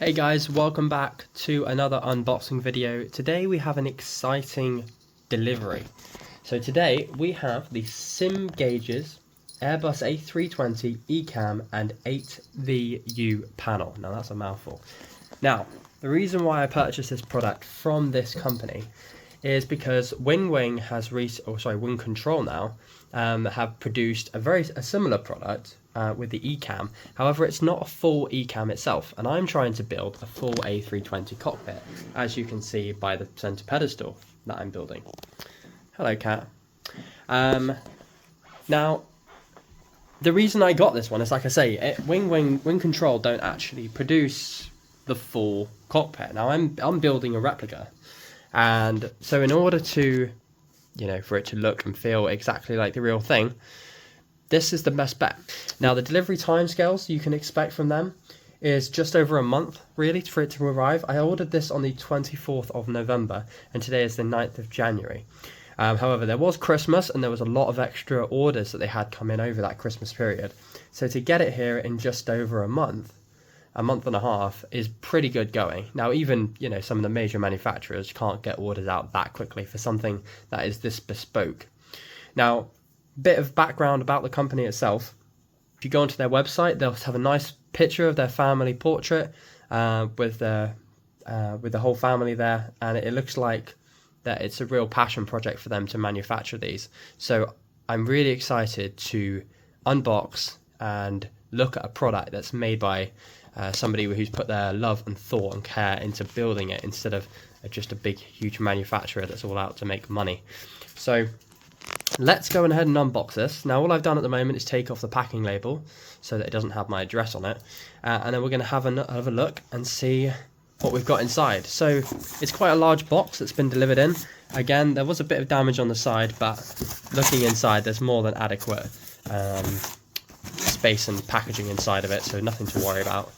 Hey guys, welcome back to another unboxing video. Today we have an exciting delivery. So today we have the Simgauges AIRBUS A320 ECAM and 8VU panel. Now that's a mouthful. Now, the reason why I purchased this product from this company is because Wing Control now have produced a similar product with the ECAM. However, it's not a full ECAM itself, and I'm trying to build a full A320 cockpit, as you can see by the center pedestal that I'm building. Hello, cat. Now, the reason I got this one is, like I say, Wing Control don't actually produce the full cockpit. Now, I'm building a replica, and so in order to, for it to look and feel exactly like the real thing, this is the best bet. Now, the delivery timescales you can expect from them is just over a month, really, for it to arrive. I ordered this on the 24th of November, and today is the 9th of January. However, there was Christmas, and there was a lot of extra orders that they had come in over that Christmas period. So to get it here in just over a month and a half, is pretty good going. Now, even, some of the major manufacturers can't get orders out that quickly for something that is this bespoke. Now, bit of background about the company itself. If you go onto their website, they'll have a nice picture of their family portrait with the whole family there, and it looks like that it's a real passion project for them to manufacture these. So I'm really excited to unbox and look at a product that's made by somebody who's put their love and thought and care into building it, instead of just a big huge manufacturer that's all out to make money. So let's go ahead and unbox this. Now, all I've done at the moment is take off the packing label so that it doesn't have my address on it, and then we're going to have a look and see what we've got inside. So it's quite a large box that's been delivered in. Again, there was a bit of damage on the side, but looking inside, there's more than adequate space and packaging inside of it, so nothing to worry about.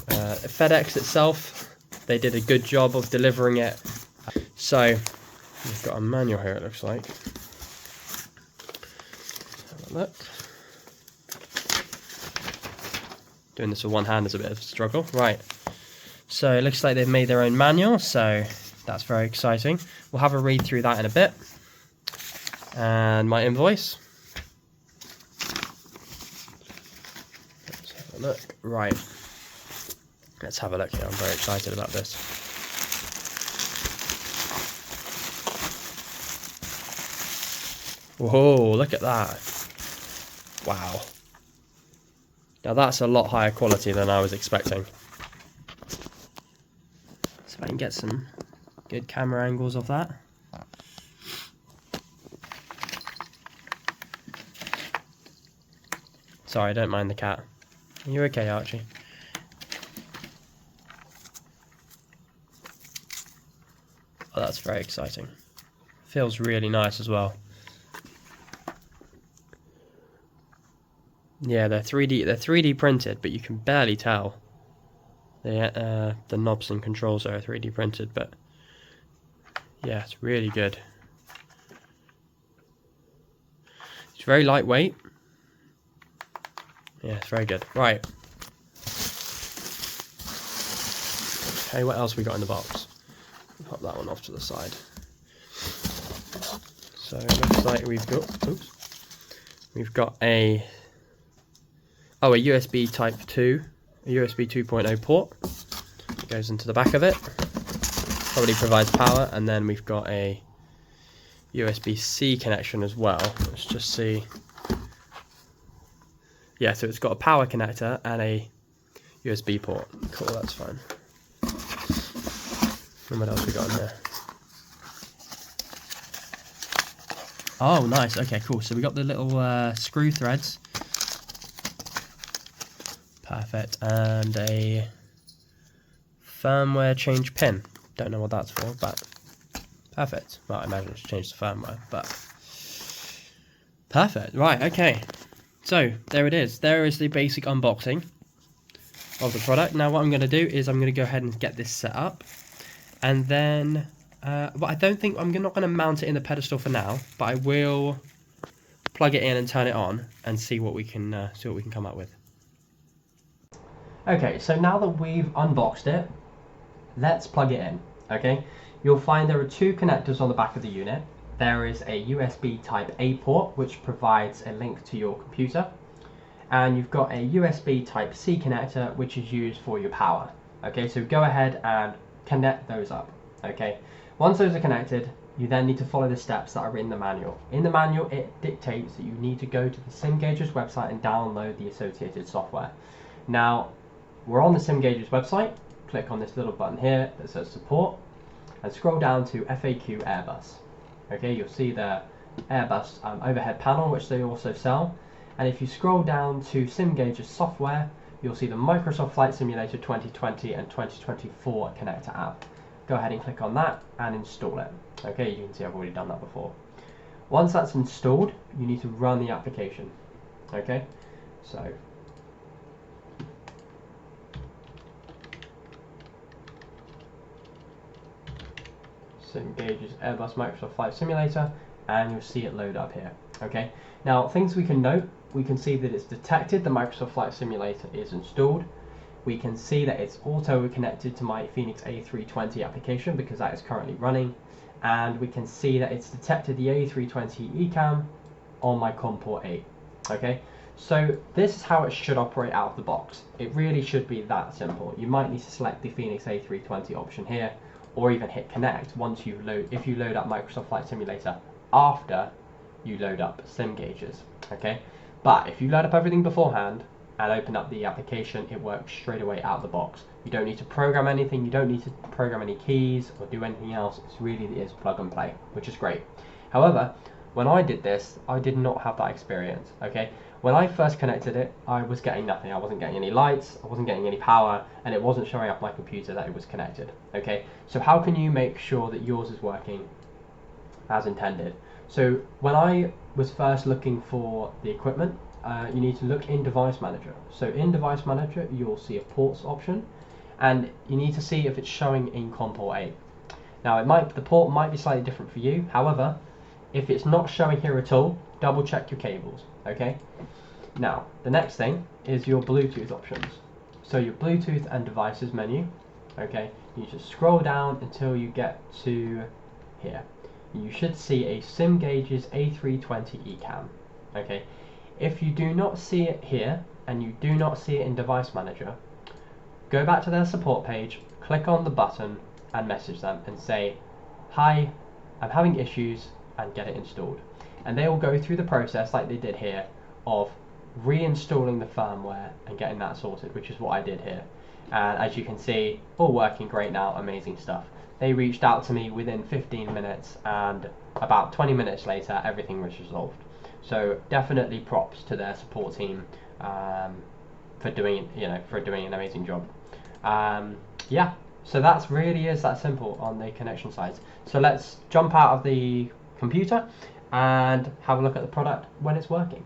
FedEx itself, they did a good job of delivering it. So we've got a manual here, it looks like. Let's have a look. Doing this with one hand is a bit of a struggle. Right. So it looks like they've made their own manual, so that's very exciting. We'll have a read through that in a bit. And my invoice. Let's have a look. Right. Let's have a look here. I'm very excited about this. Whoa, look at that. Wow. Now that's a lot higher quality than I was expecting. So if I can get some good camera angles of that. Sorry, don't mind the cat. Are you okay, Archie? Oh, that's very exciting. Feels really nice as well. Yeah, they're 3D printed, but you can barely tell. The knobs and controls are 3D printed, but yeah, it's really good. It's very lightweight. Yeah, it's very good. Right. Okay, what else we got in the box? Pop that one off to the side. So it looks like we've got a USB Type 2, a USB 2.0 port. It goes into the back of it. Probably provides power, and then we've got a USB-C connection as well. Let's just see. Yeah, so it's got a power connector and a USB port. Cool, that's fine. And what else we got in here? Oh, nice. Okay, cool. So we got the little screw threads. Perfect. And a firmware change pin. Don't know what that's for, but perfect. Well, I imagine it's changed the firmware, but perfect. Right, okay. So there it is. There is the basic unboxing of the product. Now what I'm going to do is I'm going to go ahead and get this set up, and then well, I don't think I'm not going to mount it in the pedestal for now, but I will plug it in and turn it on and see what we can come up with. Okay, so now that we've unboxed it, let's plug it in. Okay, you'll find there are two connectors on the back of the unit. There is a USB type A port, which provides a link to your computer, and you've got a USB type C connector, which is used for your power. Okay, so go ahead and connect those up. Okay, once those are connected, you then need to follow the steps that are in the manual. In the manual, it dictates that you need to go to the Simgauges website and download the associated software. Now, we're on the Simgauges website. Click on this little button here that says support and scroll down to FAQ AIRBUS. Okay, you'll see the AIRBUS overhead panel, which they also sell. And if you scroll down to Simgauges software, you'll see the Microsoft Flight Simulator 2020 and 2024 connector app. Go ahead and click on that and install it. Okay, you can see I've already done that before. Once that's installed, you need to run the application. Okay, so Simgauges AIRBUS Microsoft Flight Simulator, and you'll see it load up here. Okay, now things we can note, we can see that it's detected the Microsoft Flight Simulator is installed. We can see that it's auto connected to my Phoenix A320 application because that is currently running, and we can see that it's detected the A320 ECAM on my COM port 8. Okay, so this is how it should operate out of the box. It really should be that simple. You might need to select the Phoenix A320 option here, or even hit connect once you load, if you load up Microsoft Flight Simulator after you load up Simgauges. Okay, but if you load up everything beforehand and open up the application, it works straight away out of the box. You don't need to program anything, you don't need to program any keys or do anything else. It's really is plug and play, which is great. However, when I did this, I did not have that experience. Okay, when I first connected it, I was getting nothing. I wasn't getting any lights, I wasn't getting any power, and it wasn't showing up my computer that it was connected. Okay, so how can you make sure that yours is working as intended? So when I was first looking for the equipment, you need to look in Device Manager. So in Device Manager, you'll see a ports option, and you need to see if it's showing in COM port 8. Now, the port might be slightly different for you. However, if it's not showing here at all, double check your cables. Okay. Now, the next thing is your Bluetooth options. So your Bluetooth and devices menu. Okay. You just scroll down until you get to here. You should see a Simgauges A320 ECAM. Okay. If you do not see it here, and you do not see it in Device Manager, go back to their support page, click on the button, and message them and say, "Hi, I'm having issues," and get it installed. And they will go through the process like they did here of reinstalling the firmware and getting that sorted, which is what I did here. And as you can see, all working great now, amazing stuff. They reached out to me within 15 minutes, and about 20 minutes later, everything was resolved. So definitely props to their support team for doing an amazing job. Yeah, so that's really is that simple on the connection side. So let's jump out of the computer and have a look at the product when it's working.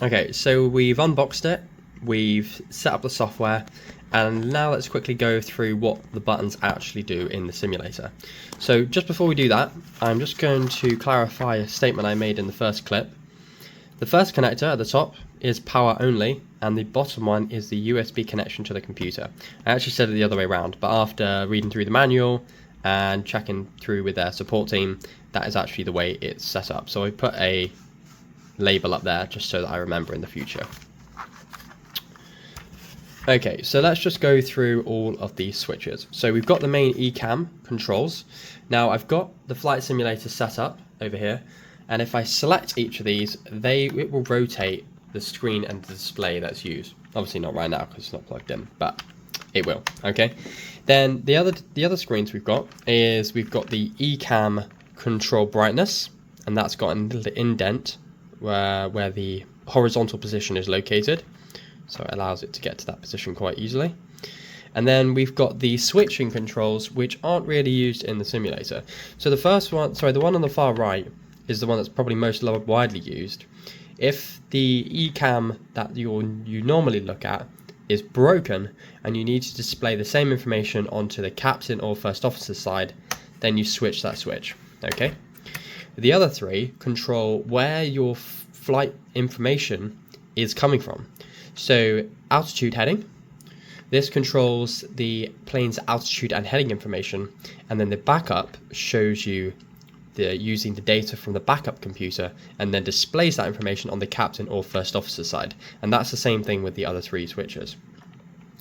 Okay, so we've unboxed it, we've set up the software, and now let's quickly go through what the buttons actually do in the simulator. So just before we do that, I'm just going to clarify a statement I made in the first clip. The first connector at the top is power only, and the bottom one is the USB connection to the computer. I actually said it the other way around, but after reading through the manual and checking through with their support team, that is actually the way it's set up. So I put a label up there just so that I remember in the future. Okay, so let's just go through all of these switches. So we've got the main ECAM controls. Now I've got the flight simulator set up over here, and if I select each of these, it will rotate the screen and the display that's used. Obviously not right now because it's not plugged in, but it will. Okay. Then the other screens we've got the ECAM control brightness, and that's got a little indent where the horizontal position is located. So it allows it to get to that position quite easily. And then we've got the switching controls, which aren't really used in the simulator. So the first one, the one on the far right, is the one that's probably most widely used. If the ECAM that you normally look at is broken and you need to display the same information onto the captain or first officer side, then you switch that switch. Okay. The other three control where your flight information is coming from. So altitude heading, this controls the plane's altitude and heading information, and then the backup shows you using the data from the backup computer and then displays that information on the captain or first officer side. And that's the same thing with the other three switches.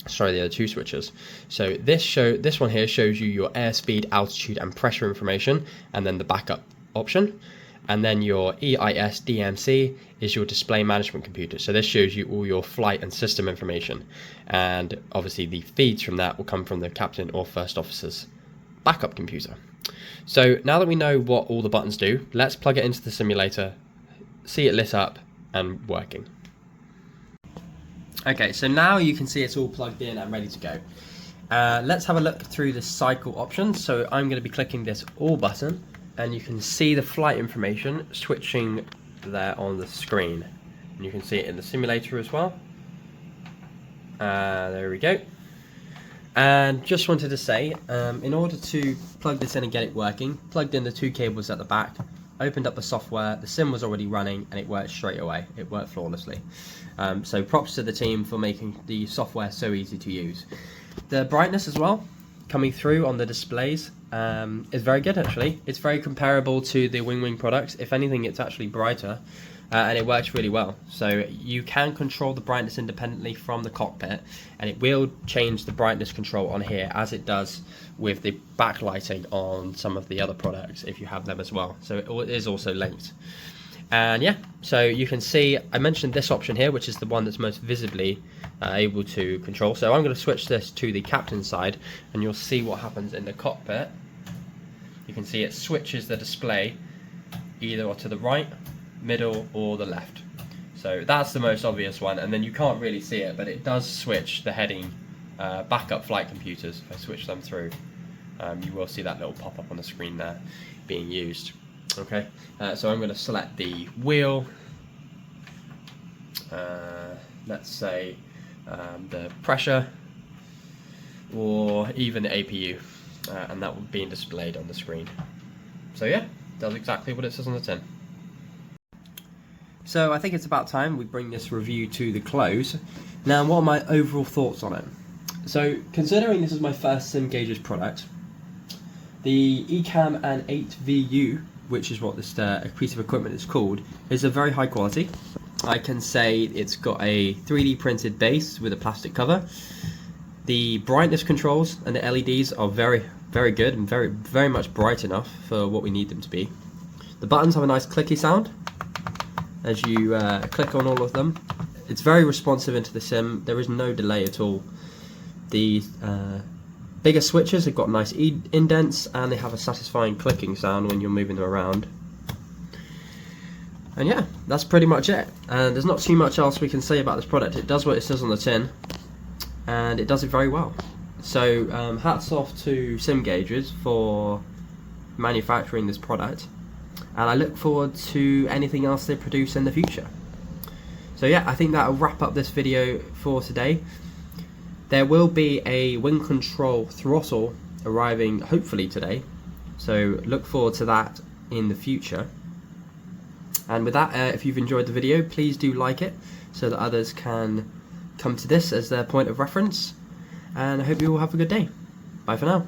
Sorry, the other two switches. So this one here shows you your airspeed, altitude and pressure information, and then the backup option. And then your EIS DMC is your display management computer. So this shows you all your flight and system information. And obviously the feeds from that will come from the captain or first officer's backup computer. So now that we know what all the buttons do, let's plug it into the simulator, see it lit up and working. Okay, so now you can see it's all plugged in and ready to go. Let's have a look through the cycle options. So I'm going to be clicking this all button, and you can see the flight information switching there on the screen. And you can see it in the simulator as well. There we go. And just wanted to say, in order to plug this in and get it working, plugged in the two cables at the back, opened up the software, the sim was already running, and it worked straight away. It worked flawlessly. So props to the team for making the software so easy to use. The brightness as well, coming through on the displays, is very good actually. It's very comparable to the Wing products. If anything, it's actually brighter. And it works really well. So you can control the brightness independently from the cockpit, and it will change the brightness control on here as it does with the backlighting on some of the other products if you have them as well. So it is also linked. And yeah, so you can see I mentioned this option here, which is the one that's most visibly able to control. So I'm going to switch this to the captain side, and you'll see what happens in the cockpit. You can see it switches the display either to the right, middle or the left. So that's the most obvious one, and then you can't really see it, but it does switch the heading backup flight computers. If I switch them through, you will see that little pop-up on the screen there being used. Okay, so I'm going to select the wheel, let's say the pressure, or even the APU, and that will be displayed on the screen. So yeah, does exactly what it says on the tin. So I think it's about time we bring this review to the close. Now, what are my overall thoughts on it? So, considering this is my first Simgauges product, the ECAM and 8VU, which is what this piece of equipment is called, is of very high quality. I can say it's got a 3D printed base with a plastic cover. The brightness controls and the LEDs are very, very good and very much bright enough for what we need them to be. The buttons have a nice clicky sound as you click on all of them. It's very responsive into the sim. There is no delay at all. The bigger switches have got nice indents, and they have a satisfying clicking sound when you're moving them around. And yeah, that's pretty much it. And there's not too much else we can say about this product. It does what it says on the tin, and it does it very well. So hats off to Simgauges for manufacturing this product, and I look forward to anything else they produce in the future. So yeah, I think that'll wrap up this video for today. There will be a wing control throttle arriving hopefully today, so look forward to that in the future. And with that, if you've enjoyed the video, please do like it so that others can come to this as their point of reference, and I hope you all have a good day. Bye for now.